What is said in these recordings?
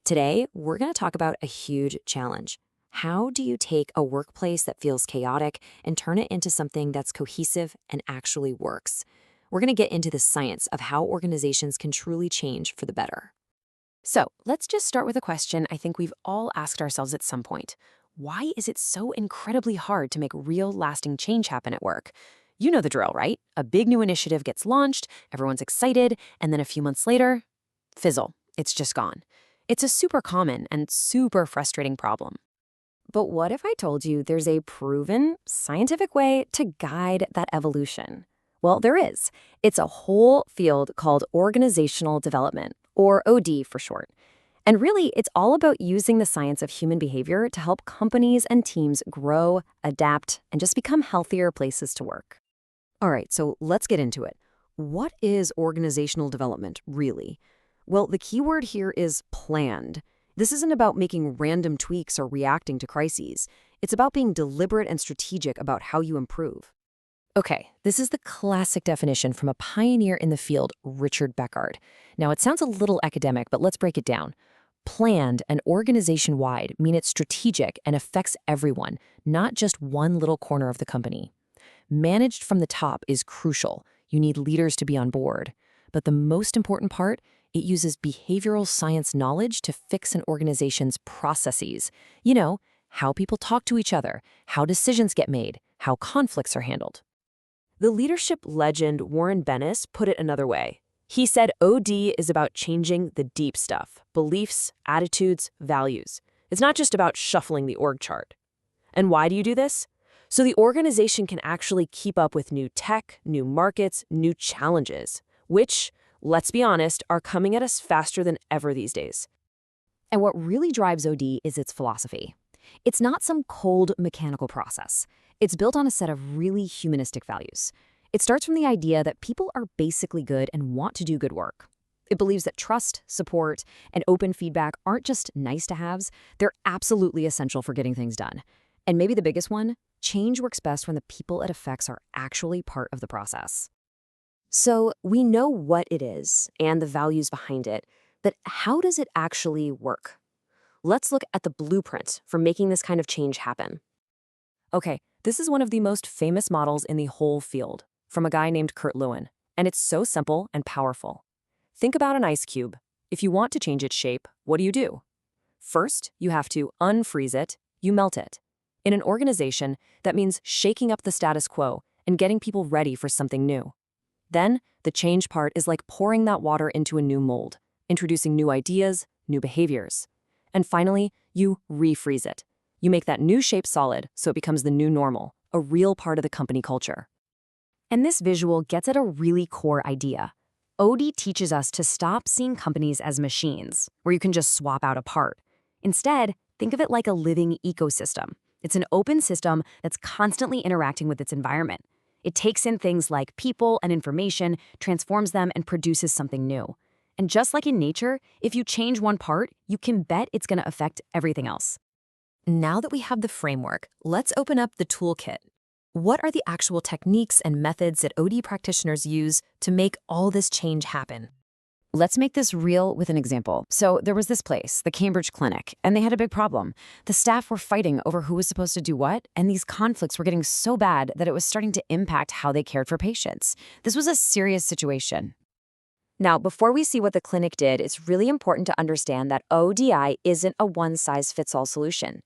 Today, we're going to talk about a huge challenge. How do you take a workplace that feels chaotic and turn it into something that's cohesive and actually works? We're going to get into the science of how organizations can truly change for the better. So let's just start with a question I think we've all asked ourselves at some point. Why is it so incredibly hard to make real lasting change happen at work? You know the drill, right? A big new initiative gets launched, everyone's excited, and then a few months later, fizzle. It's just gone. It's a super common and super frustrating problem. But what if I told you there's a proven, scientific way to guide that evolution? Well, there is. It's a whole field called organizational development, or OD for short. And really, it's all about using the science of human behavior to help companies and teams grow, adapt, and just become healthier places to work. All right, so let's get into it. What is organizational development, really? Well, the key word here is planned. This isn't about making random tweaks or reacting to crises. It's about being deliberate and strategic about how you improve. Okay, this is the classic definition from a pioneer in the field, Richard Beckard. Now, it sounds a little academic, but let's break it down. Planned and organization-wide mean it's strategic and affects everyone, not just one little corner of the company. Managed from the top is crucial. You need leaders to be on board. But the most important part, it uses behavioral science knowledge to fix an organization's processes. You know, how people talk to each other, how decisions get made, how conflicts are handled. The leadership legend Warren Bennis put it another way. He said OD is about changing the deep stuff, beliefs, attitudes, values. It's not just about shuffling the org chart. And why do you do this? So the organization can actually keep up with new tech, new markets, new challenges, which, let's be honest, are coming at us faster than ever these days. And what really drives OD is its philosophy. It's not some cold mechanical process. It's built on a set of really humanistic values. It starts from the idea that people are basically good and want to do good work. It believes that trust, support, and open feedback aren't just nice-to-haves, they're absolutely essential for getting things done. And maybe the biggest one, change works best when the people it affects are actually part of the process. So we know what it is and the values behind it, but how does it actually work? Let's look at the blueprint for making this kind of change happen. Okay, this is one of the most famous models in the whole field, from a guy named Kurt Lewin, and it's so simple and powerful. Think about an ice cube. If you want to change its shape, what do? First, you have to unfreeze it, you melt it. In an organization, that means shaking up the status quo and getting people ready for something new. Then, the change part is like pouring that water into a new mold, introducing new ideas, new behaviors. And finally, you refreeze it. You make that new shape solid so it becomes the new normal, a real part of the company culture. And this visual gets at a really core idea. OD teaches us to stop seeing companies as machines, where you can just swap out a part. Instead, think of it like a living ecosystem. It's an open system that's constantly interacting with its environment. It takes in things like people and information, transforms them, and produces something new. And just like in nature, if you change one part, you can bet it's going to affect everything else. Now that we have the framework, let's open up the toolkit. What are the actual techniques and methods that OD practitioners use to make all this change happen? Let's make this real with an example. So there was this place, the Cambridge Clinic, and they had a big problem. The staff were fighting over who was supposed to do what, and these conflicts were getting so bad that it was starting to impact how they cared for patients. This was a serious situation. Now, before we see what the clinic did, it's really important to understand that ODI isn't a one-size-fits-all solution.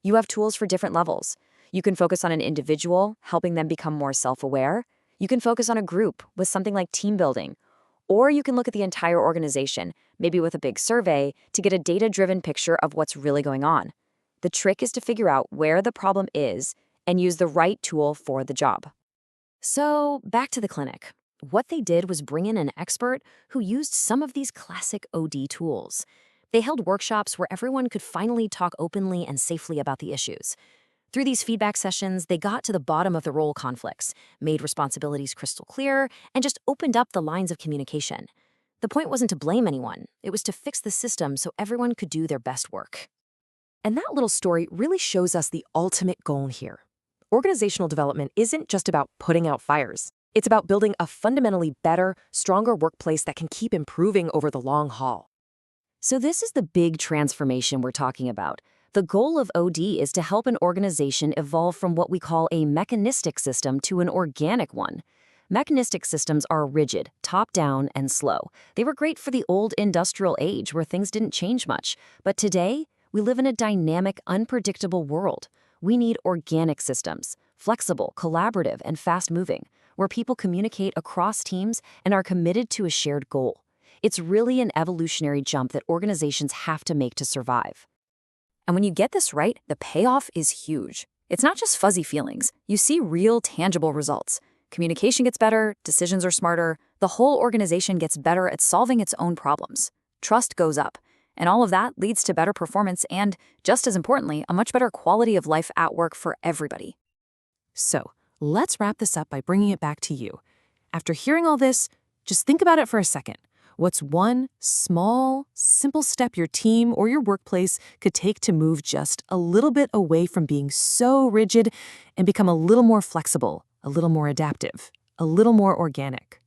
You have tools for different levels. You can focus on an individual, helping them become more self-aware. You can focus on a group with something like team building. Or you can look at the entire organization, maybe with a big survey, to get a data-driven picture of what's really going on. The trick is to figure out where the problem is and use the right tool for the job. So, back to the clinic. What they did was bring in an expert who used some of these classic OD tools. They held workshops where everyone could finally talk openly and safely about the issues. Through these feedback sessions, they got to the bottom of the role conflicts, made responsibilities crystal clear, and just opened up the lines of communication. The point wasn't to blame anyone. It was to fix the system so everyone could do their best work. And that little story really shows us the ultimate goal here. Organizational development isn't just about putting out fires. It's about building a fundamentally better, stronger workplace that can keep improving over the long haul. So this is the big transformation we're talking about. The goal of OD is to help an organization evolve from what we call a mechanistic system to an organic one. Mechanistic systems are rigid, top-down, and slow. They were great for the old industrial age where things didn't change much. But today, we live in a dynamic, unpredictable world. We need organic systems, flexible, collaborative, and fast-moving, where people communicate across teams and are committed to a shared goal. It's really an evolutionary jump that organizations have to make to survive. And when you get this right, the payoff is huge. It's not just fuzzy feelings. You see real, tangible results. Communication gets better, decisions are smarter, the whole organization gets better at solving its own problems. Trust goes up, and all of that leads to better performance and, just as importantly, a much better quality of life at work for everybody. So, let's wrap this up by bringing it back to you. After hearing all this, just think about it for a second. What's one small, simple step your team or your workplace could take to move just a little bit away from being so rigid and become a little more flexible, a little more adaptive, a little more organic?